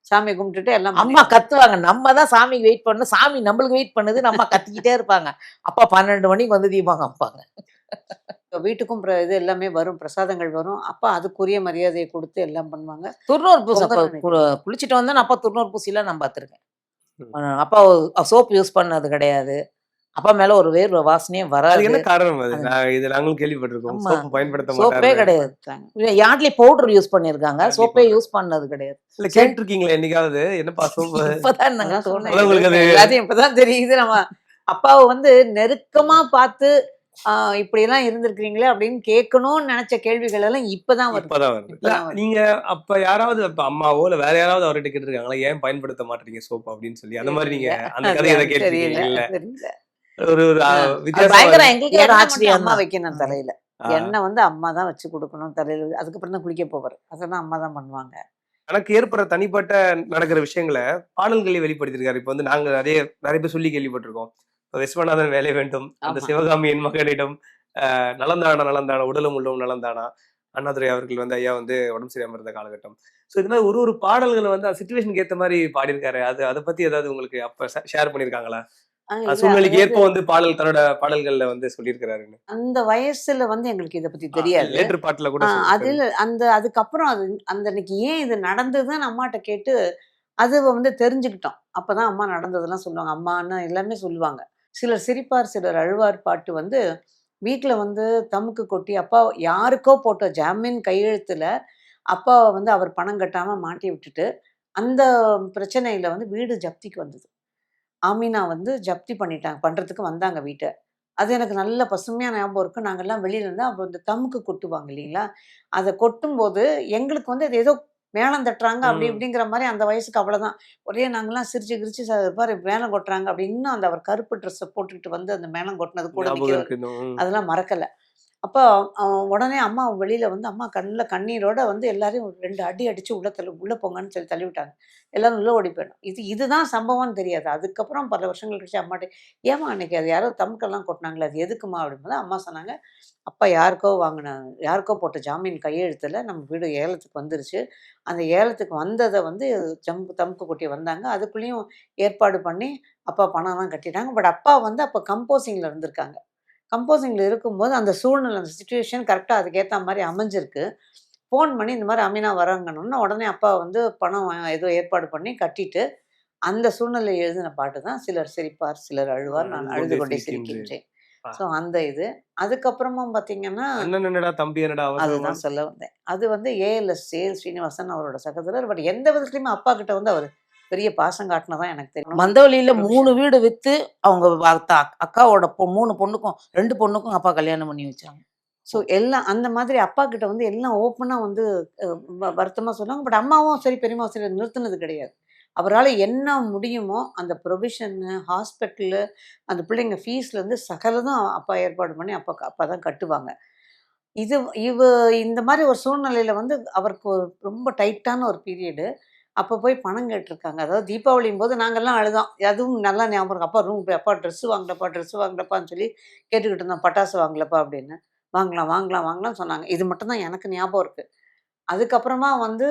Speaker 1: சாமி கும்பிட்டுட்டு எல்லாம்
Speaker 2: அம்மா கத்துவாங்க. நம்ம தான் சாமிக்கு வெயிட் பண்ணணும். சாமி நம்மளுக்கு வெயிட் பண்ணுது. நம்ம கத்திக்கிட்டே இருப்பாங்க. அப்பா 12 மணிக்கு வந்து தீபம் காமிப்பாங்க.
Speaker 1: வீட்டுக்கும் இது எல்லாமே வரும், பிரசாதங்கள் வரும். அப்பா அதுக்குரிய மரியாதையை கொடுத்து எல்லாம் பண்ணுவாங்க.
Speaker 2: துர்நூறு பூசி அப்ப
Speaker 1: பொங்கல்
Speaker 2: குளிச்சுட்டு வந்தா அப்பா துர்நூறு பூசிலாம் நான் பார்த்துருக்கேன். அப்பா சோப் யூஸ் பண்ணது கிடையாது. அப்பா மேல ஒரு வேர்வை வாசனையே
Speaker 3: அது
Speaker 2: வராது.
Speaker 3: என்ன காரணம் அது?
Speaker 2: அது
Speaker 3: இது நாங்களும் கேள்விப்பட்டிருக்கோம்.
Speaker 2: ஆமா.
Speaker 3: சோப்பு பயன்படுத்த
Speaker 2: சோப்பே
Speaker 3: மாட்டாரு.
Speaker 2: கிடையாது. யார்ட்லி பவுடர் யூஸ் பண்ணியிருக்காங்க.
Speaker 3: யார்ட்லி
Speaker 2: சோப்பே
Speaker 3: powder.
Speaker 2: யூஸ் பண்ணது கிடையாது.
Speaker 3: இல்ல
Speaker 2: சென்ட்
Speaker 3: கேட்டிருக்கீங்களா என்னைக்காவது? என்னப்பா சோப்பு?
Speaker 2: இப்பதான் நாங்க
Speaker 1: அதான் சொன்னேன்.
Speaker 3: அதான் உங்களுக்கு அது
Speaker 1: எல்லாத்தையும் இப்பதான் தெரியுது. நம்ம அப்பாவை வந்து நெருக்கமா பார்த்து இப்படியெல்லாம் இருந்திருக்கிறீங்களே அப்படின்னு கேட்கணும்னு நினைச்ச கேள்விகள் எல்லாம் இப்பதான் வருது.
Speaker 3: இப்பதான் வருது. இல்ல
Speaker 1: இப்பதான் வருது.
Speaker 3: நீங்க அப்ப யாராவது அப்ப அம்மாவோ இல்ல வேற யாராவது அவர்கிட்ட கேட்டிருக்காங்களா? ஏன் பயன்படுத்த மாட்டீங்க சோப்பு அப்படின்னு சொல்லி? அந்த மாதிரி நீங்க அந்த கதையை எதாவது
Speaker 1: அது தெரியல.
Speaker 3: கேட்டிருக்கீங்களா? இல்ல.
Speaker 1: தெரியல.
Speaker 3: ஒரு ஒரு
Speaker 1: ஆ.
Speaker 3: வித்தியாசமா
Speaker 2: பயங்கர
Speaker 3: இருக்கு.
Speaker 2: எங்களுக்கே ஒரு
Speaker 1: எண்ணெய் மட்டும்
Speaker 2: ஆச்சரியம்
Speaker 1: அம்மா
Speaker 2: தான்.
Speaker 1: வைக்கணும் தலையில.
Speaker 3: ஆ.
Speaker 1: எண்ணெய் வந்து அம்மா தான் வச்சு கொடுக்கணும் தலையில. அதுக்கப்புறம் தான் குளிக்க போவாரு. அதெல்லாம் அம்மா தான் பண்ணுவாங்க.
Speaker 3: எனக்கு ஏற்படுற தனிப்பட்ட நடக்கிற விஷயங்களை பாடல்களை வெளிப்படுத்திருக்காரு. இப்ப வந்து நாங்க நிறைய பேர் சொல்லி கேள்விப்பட்டிருக்கோம். இப்ப விஸ்வநாதன் வேலை வேண்டும், அந்த
Speaker 1: ஆமா.
Speaker 3: சிவகாமி என் மகனிடம், நலந்தானா நலந்தானா உடலும் உள்ளவும் நலந்தானா, அண்ணாதுரை அவர்கள் வந்து ஐயா வந்து உடம்பு சரியாம இருந்த காலகட்டம். ஸோ இது மாதிரி ஒரு ஒரு பாடல்களை வந்து அந்த சுச்சுவேஷனுக்கு ஏத்த மாதிரி பாடியிருக்காரு. அதை பத்தி ஏதாவது உங்களுக்கு அப்ப ஷேர் பண்ணிருக்காங்களா?
Speaker 1: இல்ல
Speaker 3: சூழ்நிலைக்கு
Speaker 1: அதாவது
Speaker 3: ஏற்ப வந்து தன்னோட பாடல்கள்ல வந்து சொல்லியிருக்கிறாருன்னு.
Speaker 1: அந்த வயசுல வந்து எங்களுக்கு இத பத்தி தெரியாது.
Speaker 3: லேட்டர் பாட்டுல கூட
Speaker 1: அதில் அதுக்கப்புறம் அந்த அன்னைக்கு ஏன் இது நடந்ததுன்னு அம்மாட்ட கேட்டு அது வந்து தெரிஞ்சுக்கிட்டோம். அப்பதான் அம்மா நடந்ததெல்லாம் சொல்லுவாங்க. அம்மான்னு எல்லாமே சொல்லுவாங்க. சிலர் சிரிப்பார், சிலர் அழுவார் பாட்டு வந்து வீட்ல வந்து தமுக்கு கொட்டி அப்பா யாருக்கோ போட்ட ஜாமீன் கையெழுத்துல அப்பாவ வந்து அவர் பணம் கட்டாம மாட்டி விட்டுட்டு, அந்த பிரச்சனையில வந்து வீடு ஜப்திக்கு வந்தது. ஆமீனா வந்து ஜப்தி பண்றதுக்கு வந்தாங்க வீட்ட. அது எனக்கு நல்ல பசுமையா ஞாபகம் இருக்கு. நாங்கலாம் வெளியில இருந்தா அப்ப இந்த தமுக்கு கொட்டுவாங்க இல்லீங்களா? அத கொட்டும்போது எங்களுக்கு வந்து அது ஏதோ மேளம் தட்டுறாங்க அப்படி
Speaker 3: ம்.
Speaker 1: இப்படிங்கிற மாரி அந்த வயசுக்கு அவ்வளோதான். ஒரே நாங்கலாம் சிரிச்சு கிரிச்சு பாரு மேளம் கொட்டுறாங்க அப்படி இன்னும் அந்த அவர் கருப்பு ட்ரெஸ்ஸ போட்டுக்கிட்டு வந்து அந்த மேளம் கொட்டுனது கூட
Speaker 3: ஞாபகம்
Speaker 1: நிக்கிறவரு.
Speaker 3: இருக்கு இன்னும்.
Speaker 1: அதெல்லாம் மறக்கல. அப்போ உடனே அம்மா வெளியில வந்து அம்மா கண்ணுல கண்ணீரோட வந்து எல்லாரையும் 2 அடி அடிச்சு உள்ள போங்கன்னு சொல்லி தள்ளிவிட்டாங்க. எல்லாரும் உள்ள ஓடி போயிட்டோம். இதுதான் சம்பவம்னு தெரியாது. அதுக்கப்புறம் பல வருஷங்கள் கழிச்சு அம்மாட்ட, "ஏம்மா அன்னைக்கு அது யாரோ தமுக்கெல்லாம் கொட்டுனாங்களே அது எதுக்கும்மா?" அப்படிங்கும்போது அம்மா சொன்னாங்க, "அப்பா யாருக்கோ போட்ட ஜாமீன் கையெழுத்துல நம்ம வீடு ஏலத்துக்கு வந்துருச்சு. அந்த ஏலத்துக்கு வந்தத வந்து தமுக்கு கொட்டி வந்தாங்க. அதுக்குள்ளேயும் ஏற்பாடு பண்ணி அப்பா பணம்லாம் கட்டிட்டாங்க. பட் அப்பா வந்து அப்ப கம்போசிங்ல இருந்திருக்காங்க. கம்போசிங்ல இருக்கும்போது அந்த சூழ்நிலை, அந்த சிச்சுவேஷன் கரெக்ட்டா அதுக்கேத்த மாரி அமைஞ்சிருக்கு. ஃபோன் பண்ணி இந்த மாரி அமீனா வராங்கன்னோனே, உடனே அப்பா வந்து பணம் ஏதோ ஏற்பாடு பண்ணி கட்டிட்டு, அந்த சூழ்நிலையில எழுதின பாட்டு தான் சிலர் சிரிப்பார், சிலர் அழுவார், நான்
Speaker 3: அழுது
Speaker 1: அழுது
Speaker 3: கொண்டே
Speaker 1: கொண்டே
Speaker 3: சிரிக்கின்றேன்.
Speaker 1: சிரிக்கின்றேன்.
Speaker 3: ஆ.
Speaker 1: ஸோ அந்த இது. அதுக்கப்புறமும் பார்த்தீங்கன்னா,
Speaker 3: அண்ணன் என்னடா தம்பி என்னடா அவசரமா?
Speaker 1: அதுதான் சொல்ல வந்தேன். அது வந்து ஏ.எல். ஸ்ரீனிவாசன் அவரோட சகோதரர். பட் எந்த விதத்துலயுமே அப்பா கிட்ட வந்து அவரு பெரிய பாசம் காட்டுனதா எனக்கு தெரியும்.
Speaker 2: மந்தவெளியில
Speaker 1: ஒரு
Speaker 2: 3
Speaker 1: விஷயம்.
Speaker 2: வீடு வித்து அவங்க அக்காவோட 3 பொண்ணுக்கும் 2 பொண்ணுக்கும் அப்பா கல்யாணம் பண்ணி வச்சாங்க.
Speaker 1: ஸோ எல்லாம் அந்த மாதிரி அப்பா கிட்ட வந்து எல்லாம் ஓப்பனா வந்து வருத்தமா சொன்னாங்க. பட் அம்மாவும் சரி, பெரியம்மாவும் சரி நிறுத்துனது கிடையாது. அவரால என்ன முடியுமோ அந்த ப்ரொவிஷன்னு, ஹாஸ்பிட்டலு, அந்த பிள்ளைங்க ஃபீஸ்லேருந்து சகலதும் அப்பா ஏற்பாடு பண்ணி அப்பா தான் கட்டுவாங்க. இது இவ இந்த மாரி ஒரு சூழ்நிலையில வந்து அவருக்கு ரொம்ப டைட்டான ஒரு பீரியடு. அப்ப போய் பணம் கேட்டுருக்காங்க. அதாவது தீபாவளிங்கும்போது நாங்கலாம் அழுதோம். அதுவும் நல்லா ஞாபகம் இருக்கு. அப்பா ரூம் போய் "அப்பா ட்ரெஸ் வாங்கலப்பான்னு" சொல்லி கேட்டுக்கிட்டு இருந்தோம். "பட்டாசு வாங்கலப்பா" அப்படின்னு. வாங்கலாம்னு சொன்னாங்க. இது மட்டும் தான் எனக்கு ஞாபகம் இருக்கு. அதுக்கப்புறமா வந்து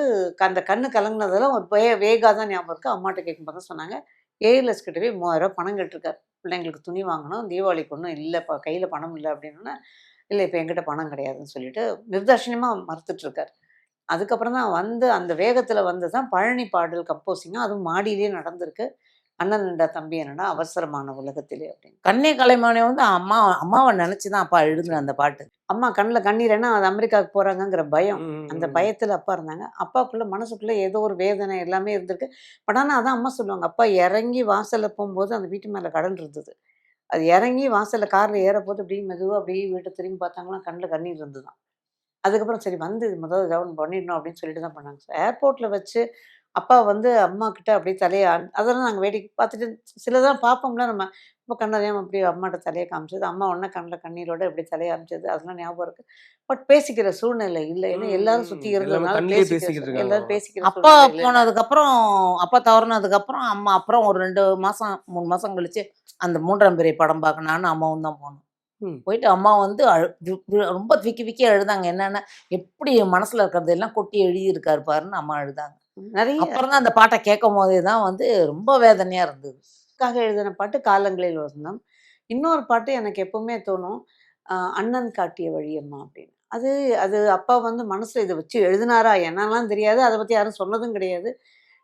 Speaker 1: அந்த கண்ணு கலங்குனதெல்லாம் ஒரு வேகா தான் ஞாபகம் இருக்கு. அம்மாட்ட கேட்கும்போது தான் சொன்னாங்க. ஏஎல்எஸ் கிட்ட போய் ரூ. 3000 பணம் கேட்டுருக்காரு. பிள்ளைங்களுக்கு துணி வாங்கணும். தீபாவளிக்கு ஒண்ணும் இல்லப்பா கையில பணம் இல்ல அப்படின்னோனே, இல்ல இப்ப என்கிட்ட பணம் கிடையாதுன்னு சொல்லிட்டு நிர்தாட்சிணியமா மறுத்துட்டு இருக்காரு. அதுக்கப்புறம் தான் வந்து அந்த வேகத்துல வந்து தான் பழனி பாடல் கம்போசிங்கும் அதுவும் மாடியிலேயே நடந்திருக்கு. "அண்ணன்டா தம்பி என்னடா அவசரமான உலகத்திலே" அப்படின்னு.
Speaker 2: கண்ணே கலைமானே வந்து அம்மாவ நெனச்சு தான் அப்பா எழுதுன அந்த பாட்டு.
Speaker 1: அம்மா கண்ல கண்ணீர் ஏன்னா அது அமெரிக்காவுக்கு போறாங்கங்கிற பயம்.
Speaker 3: ம்,
Speaker 1: அந்த
Speaker 3: ம், ம்.
Speaker 1: பயத்துல அப்பா இருந்தாங்க. அப்பாக்குள்ள மனசுக்குள்ள ஏதோ ஒரு வேதனை எல்லாமே இருந்திருக்கு. பட் ஆனா அதான் அம்மா சொல்லுவாங்க. அப்பா இறங்கி வாசல்ல போம்போது அந்த வீட்டு மேல கடன் இருந்தது. அது இறங்கி வாசல்ல கார்ல ஏறப்போது அப்படியே மெதுவா அப்படியே வீட்ட திரும்பி பார்த்தாங்களாம் கண்ல கண்ணீர் இருந்ததாம். அதுக்கப்புறம் சரி வந்து முதல்ல ஏதாவது ஒண்ணு பண்ணிடணும் அப்படின்னு சொல்லிட்டு தான் பண்ணாங்க. ஏர்போர்ட்ல வச்சு அப்பா வந்து அம்மாகிட்ட அப்படியே அதெல்லாம் நாங்க வேடிக்கை பார்த்துட்டு சிலதெல்லாம் பார்ப்போம்ல நம்ம. அப்ப கண்ணறியாம அப்படியே அம்மாட்ட தலைய காமிச்சது. அம்மா உடனே கண்ல கண்ணீரோட இப்படி தலைய காமிச்சது. அதெல்லாம் ஞாபகம் இருக்கு. பட் பேசிக்கிற சூழ்நிலை இல்ல. ஏன்னா எல்லாரும் சுத்தி
Speaker 3: எல்லாமே
Speaker 1: இருந்ததுனால
Speaker 3: கண்ணிலேயே பேசிக்கிட்டு இருக்காங்க.
Speaker 1: எல்லாரும் பேசிக்கிற
Speaker 2: அப்பா
Speaker 1: சூழ்நிலை இல்ல.
Speaker 2: போனதுக்கப்புறம் அப்பா தவறுனதுக்கப்புறம் அம்மா அப்புறம் ஒரு 2 மாசம் 3 மாசம் கழிச்சு அந்த 3ஆம் பிறை படம் பார்க்க நானும் அம்மாவும் தான் போனோம்.
Speaker 3: ம்.
Speaker 2: போயிட்டு அம்மா வந்து ரொம்ப விக்கி விக்கி அழுதாங்க. என்னன்னா, எப்படி என் மனசுல இருக்கிறதெல்லாம் கொட்டி எழுதியிருக்காரு பாருன்னு அம்மா அழுதாங்க.
Speaker 1: நெறைய
Speaker 2: அப்புறம் தான் அந்த பாட்ட கேட்கும்போதே தான் வந்து ரொம்ப வேதனையா இருந்தது.
Speaker 1: எழுதின பாட்டு காலங்களில் வசந்தம். இன்னொரு பாட்டு எனக்கு எப்பவுமே தோணும். அண்ணன் காட்டிய வழியம்மா அப்படின்னு. அது அது அப்பா வந்து மனசுல இத வச்சு எழுதினாரா என்னலாம் தெரியாது. அத பத்தி யாரும் சொன்னதும் கிடையாது.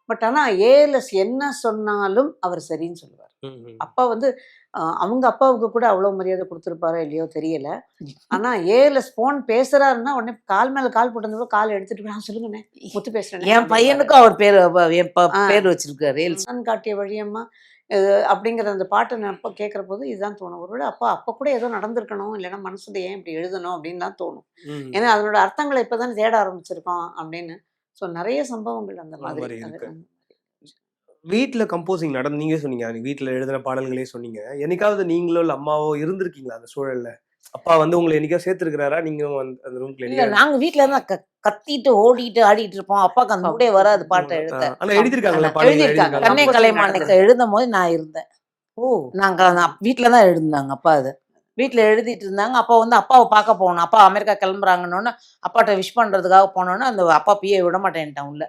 Speaker 1: பட் ஆனா ஏஎல்எஸ் என்ன சொன்னாலும் அவர் சரின்னு சொல்லுவார். அப்பா வந்து அவங்க அப்பாவுக்கு கூட அவ்வளவு மரியாதை கொடுத்துருப்பாரோ இல்லையோ தெரியல. ஆனா ஏஎல்எஸ் போன் பேசுறாருன்னா உடனே கால் மேல கால் போட்டு வந்து கால் எடுத்துட்டு போய், சொல்லுங்கண்ணே முத்து பேசுறேன்
Speaker 2: என் பையனுக்கும் அவர் பேர் பேர் வச்சிருக்காரு.
Speaker 1: காட்டிய வழியம்மா அப்படிங்கிற அந்த பாட்டை நான் அப்போ கேட்குற போது இதுதான் தோணும். ஒருவேளை அப்போ கூட ஏதோ நடந்திருக்கணும், இல்லைன்னா மனசுல ஏன் இப்படி எழுதணும் அப்படின்னு தான் தோணும். ஏன்னா அதனோட அர்த்தங்களை இப்போதான் தேட ஆரம்பிச்சிருக்கோம் அப்படின்னு. ஸோ நிறைய சம்பவங்கள் அந்த மாதிரி.
Speaker 3: வீட்ல கம்போசிங் நடந்து நீங்க சொன்னீங்க, வீட்ல எழுதின பாடல்களே சொன்னீங்க. என்னைக்காவது நீங்களோ இல்ல அம்மாவோ இருந்திருக்கீங்களா அந்த சூழல்ல? அப்பா வந்து உங்களை என்னைக்காவது சேர்த்திருக்கிறாரா? நீங்க அந்த ரூம்குள்ள
Speaker 2: இல்ல, நாங்க வீட்டுல தான் கத்திட்டு ஓடிட்டு ஆடிட்டு இருப்போம். அப்பாக்கு அந்த மூடே வராது பாட்டை எழுத.
Speaker 3: ஆனா எழுதிருக்காங்களா?
Speaker 1: எழுதியிருக்காங்க.
Speaker 2: கண்ணே கலைமாணிக்க எழுதும் போது நான் இருந்தேன். நாங்க வீட்டுல தான் எழுதினாங்க அப்பா. அது வீட்டுல எழுதிட்டு இருந்தாங்க. அப்பா வந்து அப்பாவை பார்க்க போகணும். அப்பா அமெரிக்கா கிளம்புறாங்கன்னு அப்பாட்ட விஷ் பண்றதுக்காக போனோன்னு அந்த அப்பா பிஏ விட மாட்டேன்ட்டான் உள்ள.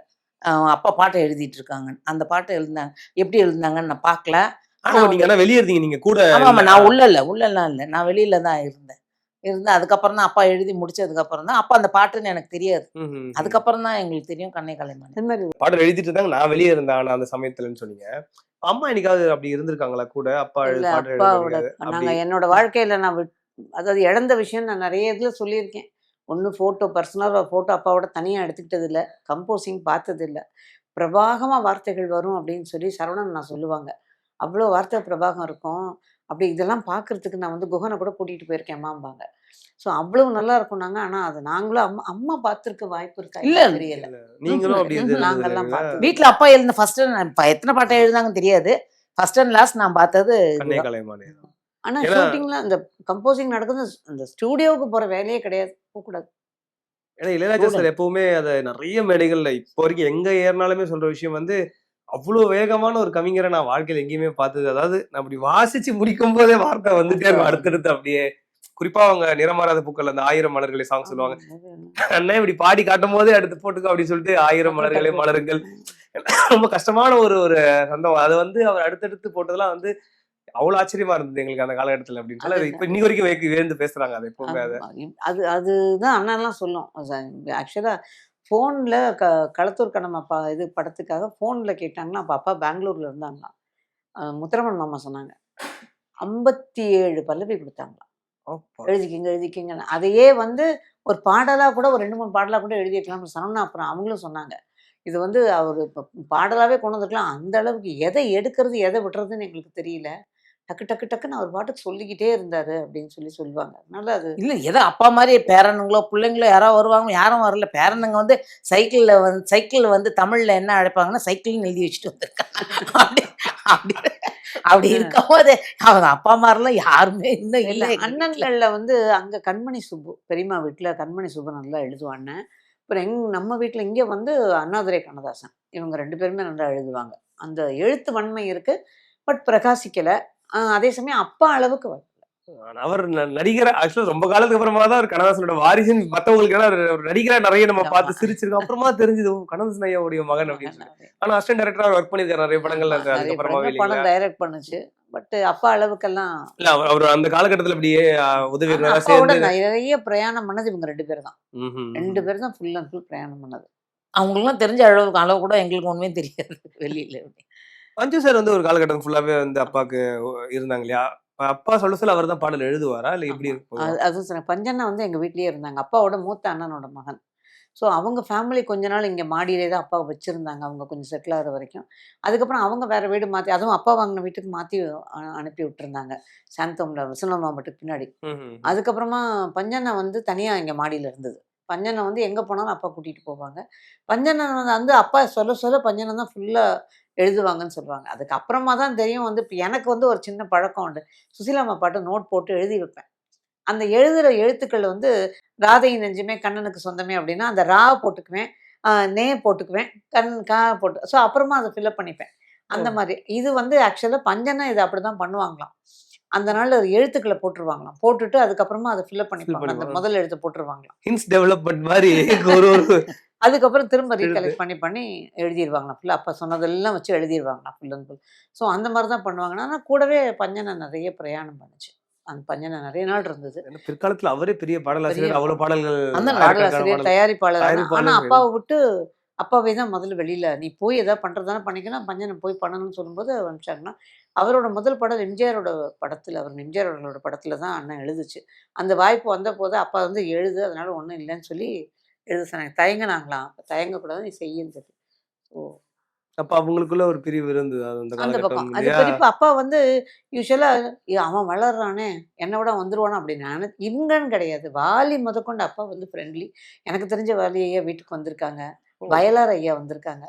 Speaker 2: அப்பா பாட்டை எழுதிட்டு இருக்காங்க. அந்த பாட்டை எழுதினாங்க. எப்படி எழுதினாங்கன்னு நான் பார்க்கல. ஆனா
Speaker 3: நீங்க வெளியே இருந்தீங்க, நீங்க கூட?
Speaker 2: ஆமா, நான் உள்ளலாம் இல்லை, நான் வெளியில தான் இருந்தேன். அதுக்கப்புறம் தான் அப்பா எழுதி முடிச்சதுக்கு அப்புறம் தான் அப்பா அந்த பாட்டுன்னு எனக்கு தெரியாது. அதுக்கப்புறம் தான் எங்களுக்கு தெரியும் கண்ணே கலைமாணி
Speaker 3: பாடல் எழுதிட்டு இருந்தாங்க. நான் வெளியே இருந்தேன் அந்த சமயத்துலன்னு சொன்னீங்க. அம்மா என்னைக்காவது அப்படி இருந்திருக்காங்களா கூட? அப்பா
Speaker 1: அப்பாவோட நாங்க என்னோட வாழ்க்கையில நான் அதாவது இழந்த விஷயம் நான் நிறைய இதுல சொல்லியிருக்கேன். ஒன்று ஃபோட்டோ, பர்சனலாக ஃபோட்டோ அப்பாவோட தனியாக எடுத்துக்கிட்டது இல்லை, கம்போசிங் பார்த்தது இல்லை. பிரபாகமாக வார்த்தைகள் வரும் அப்படின்னு சொல்லி சரவணன் நான் சொல்லுவாங்க. அவ்வளோ வார்த்தை பிரபாகம் இருக்கும். அப்படி இதெல்லாம் பார்க்கறதுக்கு நான் வந்து குகனை கூட கூட்டிகிட்டு போயிருக்கேன் அம்மாம்பாங்க. ஸோ அவ்வளவு நல்லா இருக்கும். ஆனால் அது நாங்களும் அம்மா பார்த்துருக்க வாய்ப்பு இருக்கா
Speaker 2: இல்லை,
Speaker 1: தெரியல.
Speaker 3: நீங்களும் அப்படி
Speaker 1: நாங்கெல்லாம் பார்த்து
Speaker 2: வீட்டில் அப்பா எழுதின ஃபர்ஸ்ட் எத்தனை பாட்டை எழுதாங்கன்னு தெரியாது. ஃபர்ஸ்ட் அண்ட் லாஸ்ட் நான் பார்த்தது
Speaker 3: கண்ணே கலைமாணி.
Speaker 1: ஆனா ஷூட்டிங்ல அந்த கம்போசிங் நடக்குது, அந்த ஸ்டூடியோவுக்கு போற வேலையே கிடையாது, போகக்கூடாது.
Speaker 3: ஏன்னா இளையராஜா சார் எப்பவுமே அதை நிறைய மேடைகள்ல இப்போ வரைக்கும் எங்க ஏறினாலுமே சொல்ற விஷயம் வந்து, அவ்வளவு வேகமான ஒரு கவிஞரை நான் வாழ்க்கையில எங்கேயுமே பார்த்தது. அதாவது நான் அப்படி வாசிச்சு முடிக்கும் போதே வார்த்தை வந்துட்டே இருக்கும் அடுத்தடுத்து. அப்படியே குறிப்பா அவங்க நிறமாறாத பூக்கள் அந்த 1000 மலர்களை சாங் சொல்லுவாங்க. அண்ணன் இப்படி பாடி காட்டும் போதே அடுத்து போட்டுக்கோ அப்படின்னு சொல்லிட்டு 1000 மலர்களே மலருங்கள். ரொம்ப கஷ்டமான ஒரு சந்தம். அது வந்து அவர் அடுத்தடுத்து போட்டதெல்லாம் வந்து அவ்வளவு ஆச்சரியமா இருந்தது எங்களுக்கு அந்த காலகட்டத்துல அப்படின்னு சொல்லி இப்ப இன்னி வரைக்கும் வியந்து பேசுறாங்க. அது எப்பவுமே
Speaker 1: அதுதான் அண்ணாலாம் சொல்லும். ஆக்சுவலா ஃபோன்ல களத்தூர் கண்ணம்மா இது படத்துக்காக ஃபோன்ல கேட்டாங்கன்னா அப்ப அப்பா பெங்களூர்ல இருந்தாங்களாம். முத்துரமன் மாமா சொன்னாங்க 57 பல்லவி கொடுத்தாங்களாம். எழுதிக்கிங்க. அதையே வந்து ஒரு பாடலா கூட ஒரு 2-3 பாடலா கூட எழுதி வைக்கலாம்னு சொன்னோம்னா அப்புறம் அவங்களும் சொன்னாங்க. இது வந்து அவர் பாடலாவே கொண்டு வந்துருக்கலாம். அந்த அளவுக்கு எதை எடுக்கிறது எதை விடுறதுன்னு எங்களுக்கு தெரியல. டக்குன்னு அவர் பாட்டுக்கு சொல்லிக்கிட்டே இருந்தாரு அப்படின்னு சொல்லுவாங்க. அதனால அது
Speaker 2: இல்ல, ஏதோ அப்பா மாதிரி பேரனுங்களோ பிள்ளைங்களோ யாரோ வருவாங்க, யாரும் வரல. பேரனுங்க வந்து சைக்கிள் வந்து தமிழ்ல என்ன அழைப்பாங்கன்னா சைக்கிள்னு எழுதி வச்சுட்டு வந்திருக்காங்க. அப்படி இருக்கும்போது அவங்க அப்பா மாதிரிலாம் யாருமே இன்னும் இல்லை.
Speaker 1: அண்ணன்கள்ல வந்து அங்க கண்மணி சுப்பு, பெரியம்மா வீட்டுல கண்மணி சுப்பு நல்லா எழுதுவாங்க. அப்புறம் நம்ம வீட்டுல இங்க வந்து அண்ணாதுரை கண்ணதாசன், இவங்க 2 பேருமே நல்லா எழுதுவாங்க. அந்த எழுத்து வன்மை இருக்கு, பட் பிரகாசிக்கல. அதே சமயம் அப்பா அளவுக்கு வரல.
Speaker 3: அவர் நடிகர் ஆக்சுவலா ரொம்ப காலத்துக்கு அப்புறமா தான் ஒரு கண்ணதாசனோட வாரிசுன்னு மத்தவங்களுக்கு ஒரு நடிகரா நிறைய நம்ம பார்த்து சிரிச்சிருக்கோம். அப்புறமா தெரிஞ்சது கண்ணதாசன் ஐயாவுடைய மகன் அப்படின்னு. ஆனா அசிஸ்டன்ட் டைரக்டரா ஒர்க் பண்ணிருக்காரு நிறைய படங்கள்ல.
Speaker 1: படம் டைரக்ட் பண்ணுச்சு, பட் அப்பா அளவுக்கெல்லாம்
Speaker 3: இல்ல. அவர் அந்த காலகட்டத்துல அப்படியே உதவி
Speaker 1: நிறைய பிரயாணம் பண்ணது இவங்க 2 பேர் தான். 2 பேர் தான் ஃபுல் அண்ட் ஃபுல் பிரயாணம் பண்ணது.
Speaker 2: அவங்களுக்குலாம் தெரிஞ்ச அளவு கூட எங்களுக்கு ஒண்ணுமே தெரியாது வெளியில.
Speaker 3: பஞ்சு சார் வந்து ஒரு காலகட்டம் ஃபுல்லாவே வந்து அப்பாவுக்கு இருந்தாங்க இல்லையா? அப்பா சொல்ல அவர் தான் பாடல் எழுதுவாரா இல்ல எப்படி இருக்கும்?
Speaker 1: அது சொன்னேன். பஞ்சண்ணா வந்து எங்க வீட்லயே இருந்தாங்க. அப்பாவோட மூத்த அண்ணனோட மகன். ஸோ அவங்க ஃபேமிலி கொஞ்ச நாள் இங்கே மாடியிலே தான் அப்பாவை வச்சுருந்தாங்க, அவங்க கொஞ்சம் செட்டில் ஆகிற வரைக்கும். அதுக்கப்புறம் அவங்க வேறு வீடு மாற்றி, அதுவும் அப்பா வாங்கின வீட்டுக்கு மாற்றி அனுப்பி விட்டுருந்தாங்க, சாந்தோமில் விசனமா மாவட்டத்துக்கு பின்னாடி. அதுக்கப்புறமா பஞ்சண்ணா வந்து தனியாக இங்கே மாடியில் இருந்தது. பஞ்சண்ணா வந்து எங்கே போனாலும் அப்பா கூட்டிகிட்டு போவாங்க. பஞ்சண்ணா வந்து அப்பா சொல்ல பஞ்சண்ணா தான் ஃபுல்லாக எழுதுவாங்கன்னு சொல்லுவாங்க. அதுக்கப்புறமா தான் தெரியும் வந்து இப்போ எனக்கு வந்து ஒரு சின்ன பழக்கம் உண்டு. சுசீலாம்மா பாட்டு நோட் போட்டு எழுதி வைப்பேன். அந்த எழுதுகிற எழுத்துக்கள் வந்து ராதையின் நெஞ்சுமே கண்ணனுக்கு சொந்தமே அப்படின்னா அந்த ரா போட்டுக்குவேன், நே போட்டுக்குவேன், கா போட்டு, ஸோ அப்புறமா அதை ஃபில்அப் பண்ணிப்பேன். அந்த மாதிரி இது வந்து ஆக்சுவலாக பஞ்சன்னா இது அப்படி தான் பண்ணுவாங்களாம். அந்த நாள் எழுத்துக்களை போட்டுருவாங்களாம், போட்டுட்டு அதுக்கப்புறமா அதை ஃபில்அப் பண்ணிப்பாங்க. அந்த முதல் எழுத்து போட்டுருவாங்களாம்.
Speaker 3: ஹின்ஸ் டெவலப்மெண்ட் மாதிரி
Speaker 1: அதுக்கப்புறம் திரும்ப ரீகலெக்ட் பண்ணி எழுதிடுவாங்களாம். ஃபுல்லாக அப்பா சொன்னதெல்லாம் வச்சு எழுதிடுவாங்களாம் ஃபுல் அண்ட் ஃபுல். ஸோ அந்த மாதிரி தான் பண்ணுவாங்கன்னா, ஆனால் கூடவே பஞ்சனை நிறைய பிரயாணம் பண்ணுச்சு. அந்த பஞ்சனை நிறைய நாள் இருந்தது.
Speaker 3: பிற்காலத்துல அவரே பெரிய பாடலாசிரியர், அவ்வளவு பாடல்கள்,
Speaker 1: பாடலாசிரியர், தயாரிப்பாளர். ஆனா அப்பாவை விட்டு அப்பாவே தான் முதல்ல வெளியில நீ போய் எதாவது பண்றதானே பண்ணிக்கலாம், பஞ்சனை போய் பண்ணணும்னு சொல்லும்போது அனுப்பிச்சாங்கன்னா, அவரோட முதல் படம் எம்ஜிஆரோட படத்துல, அவர் எம்ஜிஆர் அவர்களோட படத்துல தான் அண்ணன் எழுதுச்சு. அந்த வாய்ப்பு வந்தபோது அப்பா வந்து எழுது, அதனால ஒண்ணும் இல்லைன்னு சொல்லி எழுத சொன்னாங்க. தயங்குனாங்களாம். தயங்கக்கூடாது, நீ செய்யுன்னு சொல்லி. ஓ!
Speaker 3: அப்ப அவங்களுக்குள்ள ஒரு பிரிவு இருந்தது அது அந்த
Speaker 1: அந்த பக்கம்.
Speaker 3: காலகட்டம்
Speaker 1: அது
Speaker 3: இல்லையா?
Speaker 1: பெரியப்பா அப்பா வந்து யூசுவலா அவன் வளர்றானே, என்ன விட வந்துருவானா அப்படின்னு இவங்கன்னு கிடையாது. வாலி முதற்கொண்டு அப்பா வந்து ஃப்ரெண்ட்லி. எனக்கு தெரிஞ்ச வாலி ஐயா வீட்டுக்கு வந்திருக்காங்க.
Speaker 3: ஓ!
Speaker 1: வயலார் ஐயா வந்திருக்காங்க.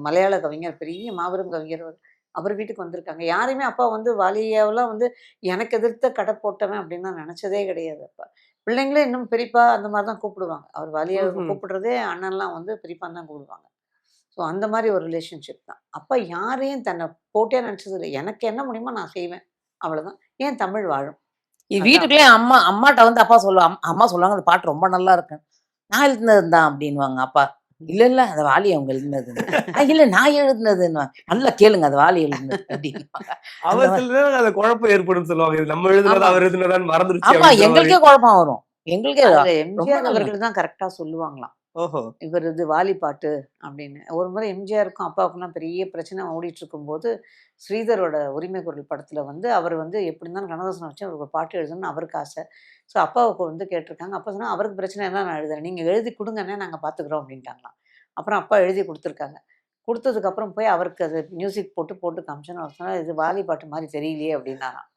Speaker 1: மலையாள கவிஞர், பெரிய மாபெரும் கவிஞர் அவர். அவர் வீட்டுக்கு வந்திருக்காங்க. யாரையுமே அப்பா வந்து வாலி ஐயாவெல்லாம் வந்து எனக்கு எதிர்த்த கடை போட்டவன் அப்படின்னு நான் நினைச்சதே கிடையாது அப்பா. பிள்ளைங்களே இன்னும் பெரியப்பா அந்த மாதிரி தான் கூப்பிடுவாங்க. அவர் வாலி ஐயாவை
Speaker 3: ம்ஹ்ம்.
Speaker 1: கூப்பிடுறதே அண்ணன்லாம் வந்து பெரியப்பான்னு தான் கூப்பிடுவாங்க. ஸோ அந்த மாதிரி ஒரு ரிலேஷன்ஷிப் தான். அப்பா யாரையும் தன்னை போட்டியா நினைச்சது இல்ல. எனக்கு என்ன முடியுமோ நான் செய்வேன். அவ்வளோதான். ஏன் தமிழ் வாழும். அதான்.
Speaker 2: வீட்டுக்குள்ளே அம்மாட்ட வந்து அப்பா சொல்லுவாங்க, அம்மா சொல்லுவாங்க அந்த பாட்டு ரொம்ப நல்லா இருக்கு. நான் எழுதினது தான் அப்படின்னுவாங்க அப்பா. இல்ல இல்ல அந்த வாலி அவங்க எழுதினதுன்னு. இல்ல நான் எழுதினதுன்னு. நல்லா கேளுங்க அது வாலி எழுதினது அப்படின்னுவாங்க. அந்த
Speaker 3: அவர்
Speaker 2: மாதிரி.
Speaker 3: சில நேரம் அந்த குழப்பம் ஏற்படும் சொல்லுவாங்க. இது நம்ம எழுதுனதா
Speaker 1: ஆமா.
Speaker 3: அவர் எழுதுனதான்னு மறந்துருச்சு
Speaker 2: ஆமா
Speaker 3: அப்படின்ற மாதிரி.
Speaker 2: எங்களுக்கே குழப்பம் வரும். எங்களுக்கே
Speaker 1: அதுல
Speaker 2: ரொம்ப
Speaker 1: எம்ஜிஆர்
Speaker 2: நல்லா
Speaker 1: அவர்கள் தான் கரெக்டா சொல்லுவாங்களாம்.
Speaker 3: ஓஹோ!
Speaker 1: இவர் இது வாலி பாட்டு அப்படின்னு. ஒரு முறை எம்ஜிஆருக்கும் அப்பாவுக்குலாம் பெரிய பிரச்சனை ஓடிட்டு இருக்கும்போது, ஸ்ரீதரோட உரிமை குரல் படத்துல வந்து அவர் வந்து எப்படி இருந்தாலும் கண்ணதாசனை வச்சு அவருக்கு ஒரு பாட்டு எழுதணும்னு அவருக்கு ஆசை. ஸோ அப்பாவுக்கு வந்து கேட்டிருக்காங்க. அப்பா சொன்னா அவருக்கு பிரச்சனை இருந்தா நான் எழுதுறேன். நீங்க எழுதி குடுங்கண்ணே நாங்க பார்த்துக்குறோம் அப்படின்ட்டாங்களாம். அப்புறம் அப்பா எழுதி குடுத்துருக்காங்க. குடுத்ததுக்கப்புறம் போய் அவருக்கு அது மியூசிக் போட்டு காமிச்சோன்னு அவர் சொன்னார், இது வாலி பாட்டு மாதிரி தெரியலையே அப்படின்னாராம்.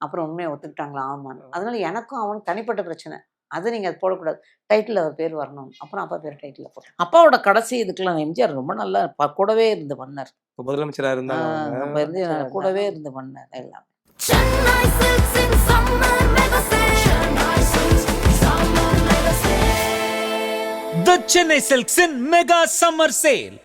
Speaker 1: அப்புறம் உண்மையை ஒத்துக்கிட்டாங்களாம் ஆமான்னு. அதனால எனக்கும் அவனுக்கும் தனிப்பட்ட பிரச்சனை. அது நீங்க அது போடக்கூடாது. டைட்டில் அவர் பேர் வரணும். அப்புறம் அப்பா பேர் டைட்டில்ல போட்டேன்.
Speaker 2: அப்பாவோட கடைசி இதுக்கெல்லாம் எம்ஜிஆர் ரொம்ப நல்லா கூடவே இருந்து பண்ணார்.
Speaker 3: இப்ப முதலமைச்சரா இருந்தாங்க அவங்க.
Speaker 2: அப்ப இருந்து கூடவே இருந்து பண்ணார் எல்லாம்.
Speaker 5: Chennai Silks in summer mega sale. Chennai Silks summer mega sale.
Speaker 4: The Chennai Silks in Mega Summer Sale.